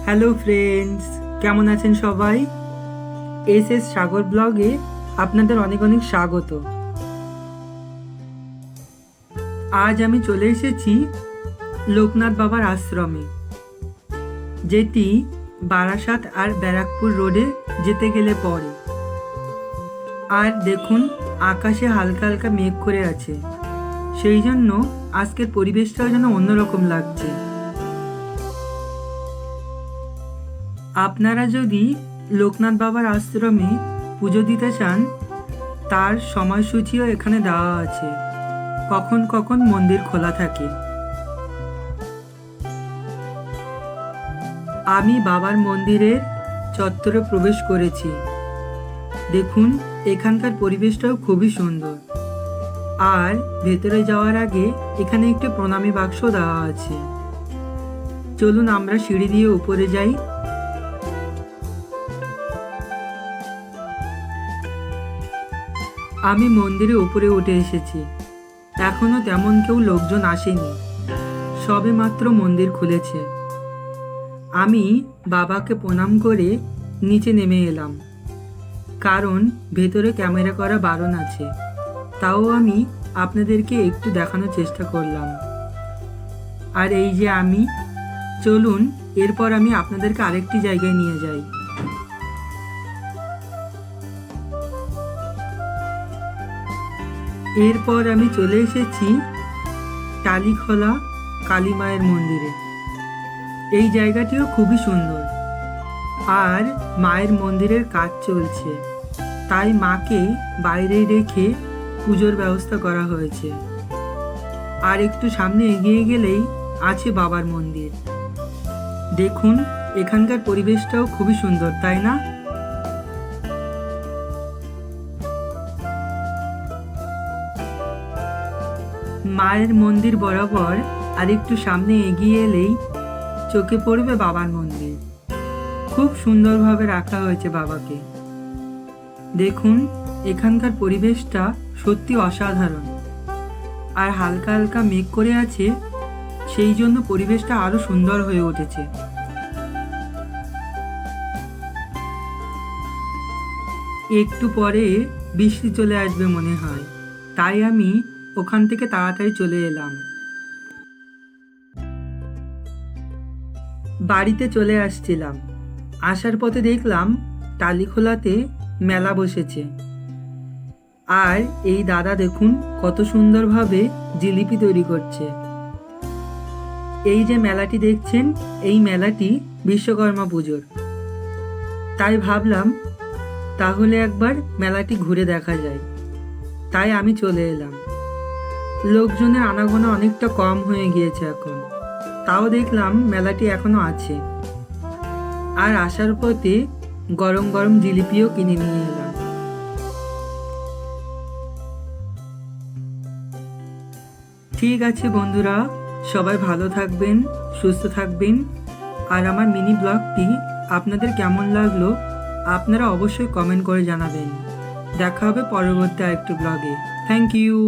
Hello friends, কেমন আছেন সবাই? এস সাগর ব্লগে আপনাদের অনেক অনেক স্বাগত। আজ আমি চলে এসেছি লোকনাথ বাবার আশ্রমে, যেটি বারাসাত আর ব্যারাকপুর রোডে যেতে গেলে পড়ে। আর দেখুন, আকাশে হালকা হালকা মেঘ করে আছে, সেই জন্য আজকের পরিবেশটাও যেন অন্যরকম লাগছে। আপনারা যদি লোকনাথ বাবার আশ্রমে পুজো দিতে চান, তার সময়সূচিও এখানে দেওয়া আছে, কখন কখন মন্দির খোলা থাকে। আমি বাবার মন্দিরের চত্বরে প্রবেশ করেছি। দেখুন, এখানকার পরিবেশটাও খুবই সুন্দর। আর ভেতরে যাওয়ার আগে এখানে একটি প্রণামী বাক্স দেওয়া আছে। চলুন আমরা সিঁড়ি দিয়ে উপরে যাই। আমি মন্দিরে উপরে উঠে এসেছি। এখনো তেমন কেউ লোকজন আসেনি, সবে মাত্র মন্দির খুলেছে। আমি বাবাকে প্রণাম করে নিচে নেমে এলাম, কারণ ভেতরে ক্যামেরা করা বারণ আছে। তাও আমি আপনাদেরকে একটু দেখানোর চেষ্টা করলাম। আর এই যে আমি, চলুন এরপর আমি আপনাদেরকে আরেকটি জায়গায় নিয়ে যাই। এরপর আমি চলে এসেছি টালিখোলা কালী মায়ের মন্দিরে। এই জায়গাটিও খুবই সুন্দর। আর মায়ের মন্দিরের কাজ চলছে, তাই মাকে বাইরে রেখে পুজোর ব্যবস্থা করা হয়েছে। আর একটু সামনে এগিয়ে গেলেই আছে বাবার মন্দির। দেখুন, এখানকার পরিবেশটাও খুবই সুন্দর, তাই না? মায়ের মন্দির বরাবর আর একটু সামনে এগিয়ে এলেই চোখে পড়বে বাবার মন্দির। খুব সুন্দরভাবে রাখা হয়েছে বাবাকে। দেখুন, এখানকার পরিবেশটা সত্যি অসাধারণ। আর হালকা হালকা মেঘ করে আছে, সেই জন্য পরিবেশটা আরো সুন্দর হয়ে উঠেছে। একটু পরে বৃষ্টি চলে আসবে মনে হয়, তাই আমি ওখান থেকে তাড়াতাড়ি চলে এলাম। বাড়িতে চলে আসছিলাম, আসার পথে দেখলাম টালিখোলাতে মেলা বসেছে। আর এই দাদা দেখুন কত সুন্দরভাবে জিলিপি তৈরি করছে। এই যে মেলাটি দেখছেন, এই মেলাটি বিশ্বকর্মা পুজোর। তাই ভাবলাম তাহলে একবার মেলাটি ঘুরে দেখা যায়, তাই আমি চলে এলাম। লোকজনের আনাগোনা অনেকটা কম হয়ে গিয়েছে এখন, তাও দেখলাম মেলাটি এখনো আছে। আর আসার পথে গরম গরম জিলিপিও কিনে নিয়ে এলাম। ঠিক আছে বন্ধুরা, সবাই ভালো থাকবেন, সুস্থ থাকবেন। আর আমার মিনি ব্লগটি আপনাদের কেমন লাগলো আপনারা অবশ্যই কমেন্ট করে জানাবেন। দেখা হবে পরবর্তী আরেকটি ব্লগে। Thank you.